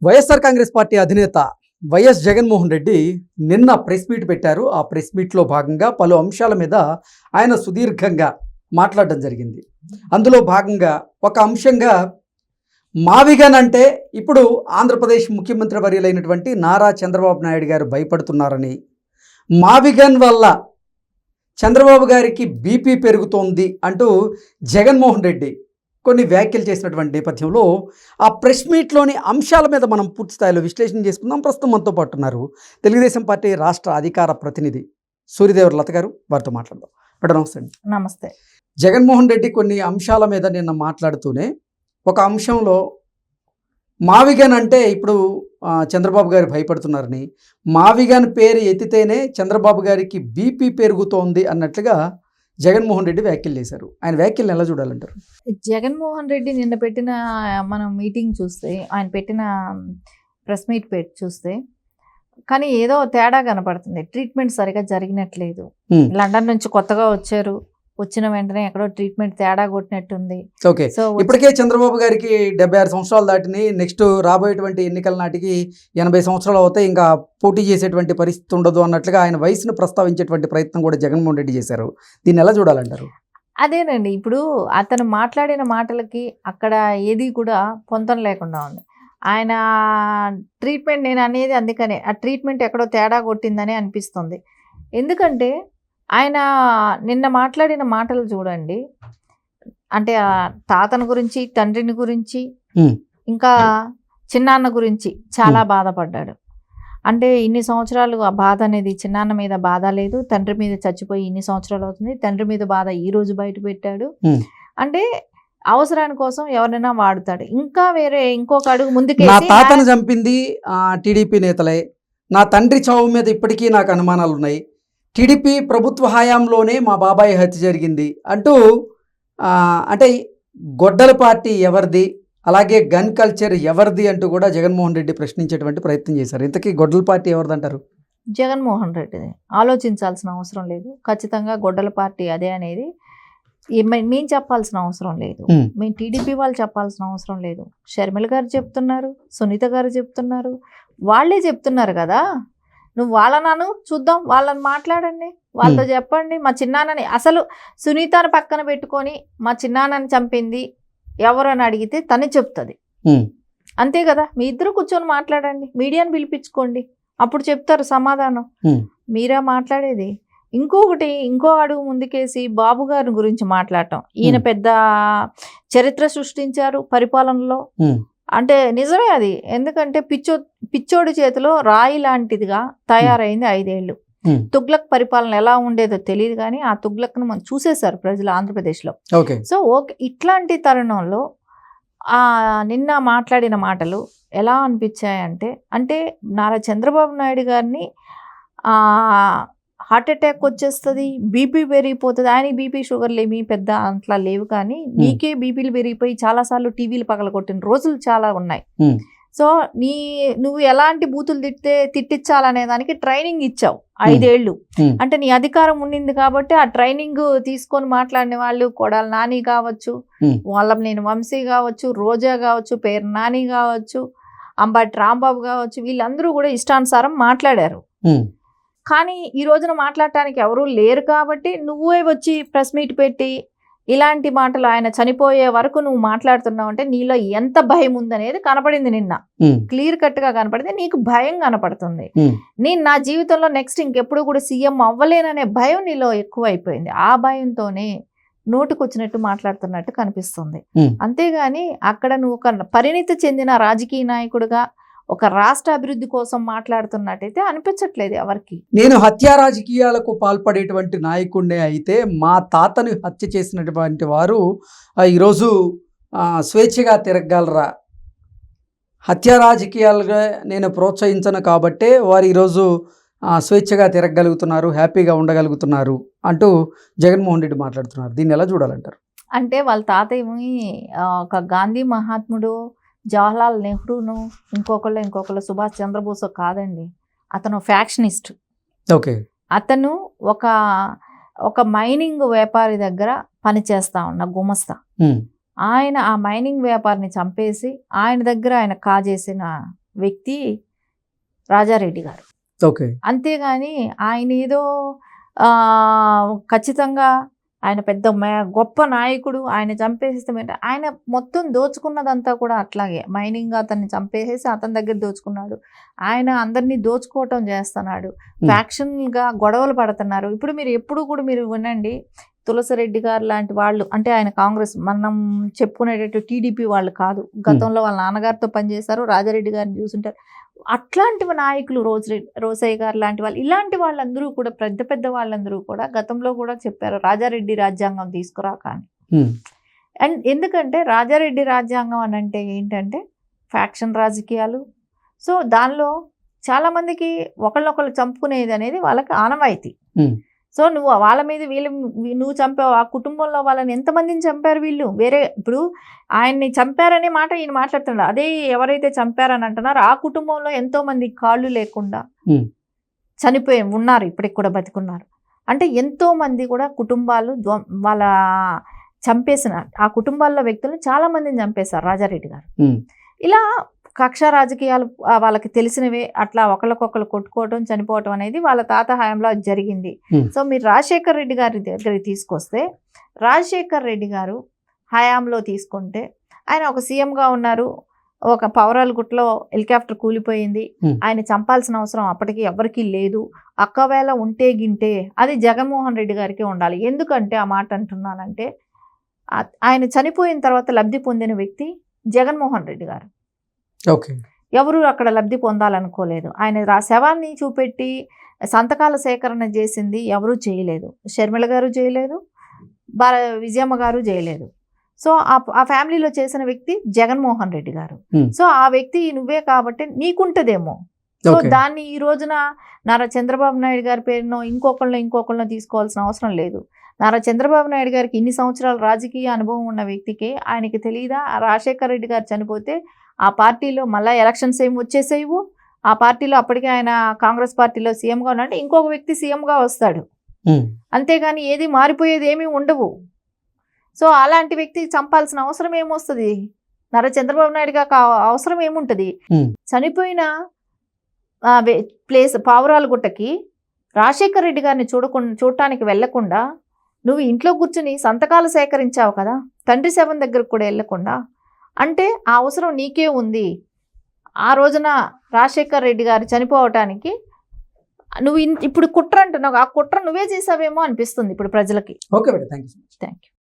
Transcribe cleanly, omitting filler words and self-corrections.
YSR Congress party అధినేత YS Jaganmohan Reddy నిన్న press meet పెట్టారు. ఆ ప్రెస్ మీట్లో భాగంగా పలు అంశాల మీద ఆయన సుదీర్ఘంగా మాట్లాడడం జరిగింది. అందులో భాగంగా ఒక అంశంగా మావిగన్ అంటే ఇప్పుడు ఆంధ్రప్రదేశ్ ముఖ్యమంత్రి వర్యులైనటువంటి నారా చంద్రబాబు నాయుడు గారు భయపడుతున్నారని, మావిగన్ వల్ల చంద్రబాబు గారికి బీపీ పెరుగుతోంది అంటూ జగన్మోహన్ రెడ్డి కొన్ని వ్యాఖ్యలు చేసినటువంటి నేపథ్యంలో ఆ ప్రెస్ మీట్లోని అంశాల మీద మనం పూర్తి స్థాయిలో విశ్లేషణ చేసుకుందాం. ప్రస్తుతం మనతో పాటు ఉన్నారు తెలుగుదేశం పార్టీ రాష్ట్ర అధికార ప్రతినిధి సూర్యదేవర లత గారు. వారితో మాట్లాడదాం. మేడం నమస్తే అండి. నమస్తే. జగన్మోహన్ రెడ్డి కొన్ని అంశాల మీద నిన్న మాట్లాడుతూనే ఒక అంశంలో మావిగన్ అంటే ఇప్పుడు చంద్రబాబు గారు భయపడుతున్నారని, మావిగన్ పేరు ఎత్తితేనే చంద్రబాబు గారికి బీపీ పెరుగుతోంది అన్నట్లుగా జగన్మోహన్ రెడ్డి వ్యాఖ్యలు చేశారు. ఆయన వ్యాఖ్యలను ఎలా చూడాలంటారు? జగన్మోహన్ రెడ్డి నిన్న పెట్టిన మనం మీటింగ్ చూస్తే, ఆయన పెట్టిన ప్రెస్ మీట్ చూస్తే కానీ ఏదో తేడా కనపడుతుంది. ట్రీట్మెంట్ సరిగా జరిగినట్లేదు. లండన్ నుంచి కొత్తగా వచ్చారు, వచ్చిన వెంటనే ఎక్కడో ట్రీట్మెంట్ తేడా కొట్టినట్టుంది. ఓకే, ఇప్పటికే చంద్రబాబు గారికి 76 సంవత్సరాలు దాటిని, నెక్స్ట్ రాబోయేటువంటి ఎన్నికల నాటికి 80 సంవత్సరాలు అవుతాయి, ఇంకా పోటీ చేసేటువంటి పరిస్థితి ఉండదు అన్నట్లుగా ఆయన వయసును ప్రస్తావించేటువంటి ప్రయత్నం కూడా జగన్మోహన్ రెడ్డి చేశారు. దీన్ని ఎలా చూడాలంటారు? అదేనండి, ఇప్పుడు అతను మాట్లాడిన మాటలకి అక్కడ ఏది కూడా పొంతం లేకుండా ఉంది. ఆయన ట్రీట్మెంట్, నేను అనేది అందుకనే ఆ ట్రీట్మెంట్ ఎక్కడో తేడా కొట్టిందని అనిపిస్తుంది. ఎందుకంటే ఆయన నిన్న మాట్లాడిన మాటలు చూడండి, అంటే తాతను గురించి, తండ్రిని గురించి, ఇంకా చిన్నాన్న గురించి చాలా బాధపడ్డాడు. అంటే ఇన్ని సంవత్సరాలు ఆ బాధ అనేది, చిన్నాన్న మీద బాధ లేదు, తండ్రి మీద చచ్చిపోయి ఇన్ని సంవత్సరాలు అవుతుంది, తండ్రి మీద బాధ ఈ రోజు బయట పెట్టాడు. అంటే అవసరాని కోసం ఎవరైనా వాడుతాడు. ఇంకా వేరే ఇంకొక అడుగు ముందుకే, నా తాతను చంపింది టీడీపీ నేతలే, నా తండ్రి చావు మీద ఇప్పటికీ నాకు అనుమానాలు ఉన్నాయి, టీడీపీ ప్రభుత్వ హయాంలోనే మా బాబాయ్ హత్య జరిగింది అంటూ, అంటే గొడ్డల పార్టీ ఎవరిది, అలాగే గన్ కల్చర్ ఎవరిది అంటూ కూడా జగన్మోహన్ రెడ్డి ప్రశ్నించేటువంటి ప్రయత్నం చేశారు. ఇంతకీ గొడ్డల పార్టీ ఎవరిది అంటారు? జగన్మోహన్ రెడ్డిది. ఆలోచించాల్సిన అవసరం లేదు. ఖచ్చితంగా గొడ్డల పార్టీ అదే అనేది మేము చెప్పాల్సిన అవసరం లేదు, మేము టీడీపీ వాళ్ళు చెప్పాల్సిన అవసరం లేదు. షర్మిల గారు చెప్తున్నారు, సునీత గారు చెప్తున్నారు, వాళ్ళే చెప్తున్నారు కదా. నువ్వు వాళ్ళను చూద్దాం, వాళ్ళని మాట్లాడండి, వాళ్ళతో చెప్పండి. మా చిన్నాన్నని, అసలు సునీతని పక్కన పెట్టుకొని మా చిన్నాన్నని చంపింది ఎవరు అని అడిగితే తనే చెప్తుంది. అంతే కదా, మీ ఇద్దరు కూర్చొని మాట్లాడండి, మీడియాని పిలిపించుకోండి, అప్పుడు చెప్తారు సమాధానం. మీరా మాట్లాడేది? ఇంకొకటి, ఇంకో అడుగు ముందుకేసి బాబు గారి గురించి మాట్లాడటం. ఈయన పెద్ద చరిత్ర సృష్టించారు పరిపాలనలో. అంటే నిజమే అది. ఎందుకంటే పిచ్చోడి చేతిలో రాయి లాంటిదిగా తయారైంది 5 ఏళ్ళు. తుగ్లక్ పరిపాలన ఎలా ఉండేదో తెలియదు, కానీ ఆ తుగ్లక్ను మనం చూసేశారు ప్రజలు ఆంధ్రప్రదేశ్లో. సో ఓకే, ఇట్లాంటి తరుణంలో నిన్న మాట్లాడిన మాటలు ఎలా అనిపించాయంటే, అంటే నారా చంద్రబాబు నాయుడు గారిని హార్ట్ అటాక్ వచ్చేస్తుంది, బీపీ పెరిగిపోతుంది. ఆయన బీపీ షుగర్లు ఏమి పెద్ద అట్లా లేవు, కానీ నీకే బీపీలు పెరిగిపోయి చాలాసార్లు టీవీలు పగలగొట్టిన రోజులు చాలా ఉన్నాయి. సో నువ్వు ఎలాంటి బూతులు తిట్టించాలనే దానికి ట్రైనింగ్ ఇచ్చావు 5 ఏళ్ళు. అంటే నీ అధికారం ఉండింది కాబట్టి ఆ ట్రైనింగ్ తీసుకొని మాట్లాడిన వాళ్ళు కొడాలి నాని కావచ్చు, నేను వంశీ కావచ్చు, రోజా కావచ్చు, పేరు నాని కావచ్చు, అంబటి రాంబాబు కావచ్చు, వీళ్ళందరూ కూడా ఇష్టానుసారం మాట్లాడారు. కానీ ఈ రోజున మాట్లాడటానికి ఎవరూ లేరు కాబట్టి నువ్వే వచ్చి ప్రెస్ మీట్ పెట్టి ఇలాంటి మాటలు, ఆయన చనిపోయే వరకు నువ్వు మాట్లాడుతున్నావు అంటే నీలో ఎంత భయం ఉందనేది కనపడింది. నిన్న క్లియర్ కట్గా కనపడింది. నీకు భయం కనపడుతుంది. నేను నా జీవితంలో నెక్స్ట్ ఇంకెప్పుడు కూడా సీఎం అవ్వలేననే భయం నీలో ఎక్కువ అయిపోయింది. ఆ భయంతోనే నోటుకొచ్చినట్టు మాట్లాడుతున్నట్టు కనిపిస్తుంది. అంతేగాని అక్కడ నువ్వు ఒక పరిణితి చెందిన రాజకీయ నాయకుడిగా ఒక రాష్ట్ర అభివృద్ధి కోసం మాట్లాడుతున్నట్టయితే అనిపించట్లేదు ఎవరికి. నేను హత్యా రాజకీయాలకు పాల్పడేటువంటి నాయకుడినే అయితే మా తాతని హత్య చేసినటువంటి వారు ఈరోజు స్వేచ్ఛగా తిరగలరా? హత్యా రాజకీయాలుగా నేను ప్రోత్సహించను కాబట్టే వారు ఈరోజు స్వేచ్ఛగా తిరగగలుగుతున్నారు, హ్యాపీగా ఉండగలుగుతున్నారు అంటూ జగన్మోహన్ రెడ్డి మాట్లాడుతున్నారు. దీన్ని ఎలా చూడాలంటారు? అంటే వాళ్ళ తాత ఏమి ఒక గాంధీ మహాత్ముడు, జవహర్లాల్ నెహ్రూను, ఇంకొకళ్ళు సుభాష్ చంద్రబోస్ కాదండి. అతను ఫ్యాక్షనిస్ట్. ఓకే, అతను ఒక మైనింగ్ వ్యాపారి దగ్గర పనిచేస్తా ఉన్న గుమస్తా. ఆయన ఆ మైనింగ్ వ్యాపారిని చంపేసి ఆయన దగ్గర ఆయన కాజేసిన వ్యక్తి రాజారెడ్డి గారు. ఓకే. అంతేగాని ఆయన ఏదో ఖచ్చితంగా ఆయన పెద్ద గొప్ప నాయకుడు, ఆయన చంపేసేస్తే ఆయన మొత్తం దోచుకున్నదంతా కూడా అట్లాగే మైనింగ్ అతన్ని చంపేసేసి అతని దగ్గర దోచుకున్నాడు. ఆయన అందరినీ దోచుకోవటం చేస్తున్నాడు. ఫ్యాక్షన్గా గొడవలు పడుతున్నారు. ఇప్పుడు మీరు ఎప్పుడు కూడా మీరు వినండి, తులసిరెడ్డి గారు లాంటి వాళ్ళు, అంటే ఆయన కాంగ్రెస్ మనం చెప్పుకునేటట్టు టీడీపీ వాళ్ళు కాదు, గతంలో వాళ్ళ నాన్నగారితో పనిచేశారు, రాజారెడ్డి గారిని చూసుంటారు. అట్లాంటి నాయకులు రోసయ్య గారు లాంటి వాళ్ళు, ఇలాంటి వాళ్ళందరూ కూడా పెద్ద పెద్ద వాళ్ళందరూ కూడా గతంలో కూడా చెప్పారు రాజారెడ్డి రాజ్యాంగం తీసుకురాక అని. అండ్ ఎందుకంటే రాజారెడ్డి రాజ్యాంగం అని అంటే ఏంటంటే ఫ్యాక్షన్ రాజకీయాలు. సో దానిలో చాలామందికి ఒకళ్ళొకళ్ళు చంపుకునేది అనేది వాళ్ళకి ఆనవాయితీ. సో నువ్వు వాళ్ళ మీద నువ్వు చంపావు, ఆ కుటుంబంలో వాళ్ళని ఎంతమందిని చంపారు వీళ్ళు. వేరే ఇప్పుడు ఆయన్ని చంపారనే మాట ఈయన మాట్లాడుతున్నాడు, అదే ఎవరైతే చంపారని అంటున్నారో ఆ కుటుంబంలో ఎంతోమంది కాళ్ళు లేకుండా చనిపోయి ఉన్నారు, ఇప్పటికి కూడా బతికున్నారు. అంటే ఎంతోమంది కూడా కుటుంబాలు వాళ్ళ చంపేసిన ఆ కుటుంబాల్లో వ్యక్తులను చాలామందిని చంపేశారు రాజారెడ్డి గారు. ఇలా కక్ష రాజకీయాలు వాళ్ళకి తెలిసినవే, అట్లా ఒకరికొకరు కొట్టుకోవటం చనిపోవటం అనేది వాళ్ళ తాత హయాంలో జరిగింది. సో మీరు రాజశేఖర్ రెడ్డి గారి దగ్గరికి తీసుకొస్తే, రాజశేఖర్ రెడ్డి గారు హయాంలో తీసుకుంటే ఆయన ఒక సీఎంగా ఉన్నారు, ఒక పౌరాలగుట్టలో హెలికాప్టర్ కూలిపోయింది, ఆయన చంపాల్సిన అవసరం అప్పటికి ఎవరికీ లేదు. అక్కవేళ ఉంటే గింటే అది జగన్మోహన్ రెడ్డి గారికి ఉండాలి. ఎందుకంటే ఆ మాట అంటున్నానంటే ఆయన చనిపోయిన తర్వాత లబ్ధి పొందిన వ్యక్తి జగన్మోహన్ రెడ్డి గారు. ఓకే. ఎవరు అక్కడ లబ్ధి పొందాలనుకోలేదు. ఆయన శవాన్ని చూపెట్టి సంతకాల సేకరణ చేసింది ఎవరూ చేయలేదు. షర్మిల గారు చేయలేదు, విజయమ్మ గారు చేయలేదు. సో ఆ ఫ్యామిలీలో చేసిన వ్యక్తి జగన్మోహన్ రెడ్డి గారు. సో ఆ వ్యక్తి నువ్వే కాబట్టి నీకుంటదేమో. సో దాన్ని ఈ రోజున నారా చంద్రబాబు నాయుడు గారి పేరునో ఇంకొకళ్ళనో తీసుకోవాల్సిన అవసరం లేదు. నారా చంద్రబాబు నాయుడు గారికి ఇన్ని సంవత్సరాల రాజకీయ అనుభవం ఉన్న వ్యక్తికి ఆయనకి తెలియదా రాజశేఖర్ రెడ్డి గారు చనిపోతే ఆ పార్టీలో మళ్ళీ ఎలక్షన్స్ ఏమి వచ్చేసేవు, ఆ పార్టీలో అప్పటికే ఆయన కాంగ్రెస్ పార్టీలో సీఎంగా ఉన్నాడంటే ఇంకొక వ్యక్తి సీఎంగా వస్తాడు, అంతేగాని ఏది మారిపోయేది ఏమీ ఉండవు. సో అలాంటి వ్యక్తి చంపాల్సిన అవసరం ఏమొస్తుంది, నారా చంద్రబాబు నాయుడు గారికి అవసరం ఏముంటుంది. చనిపోయిన ప్లేస్ పావురాలగుట్టకి రాజశేఖర్ రెడ్డి గారిని చూడటానికి వెళ్లకుండా నువ్వు ఇంట్లో కూర్చుని సంతకాలు సేకరించావు కదా, తండ్రి శవం దగ్గరకు కూడా వెళ్లకుండా, అంటే ఆ అవసరం నీకే ఉంది. ఆ రోజున రాజశేఖర్ రెడ్డి గారు చనిపోవటానికి నువ్వు ఇప్పుడు కుట్ర అంటున్నావు, ఆ కుట్ర నువ్వే చేసావేమో అనిపిస్తుంది ఇప్పుడు ప్రజలకి. Okay madam, thank you.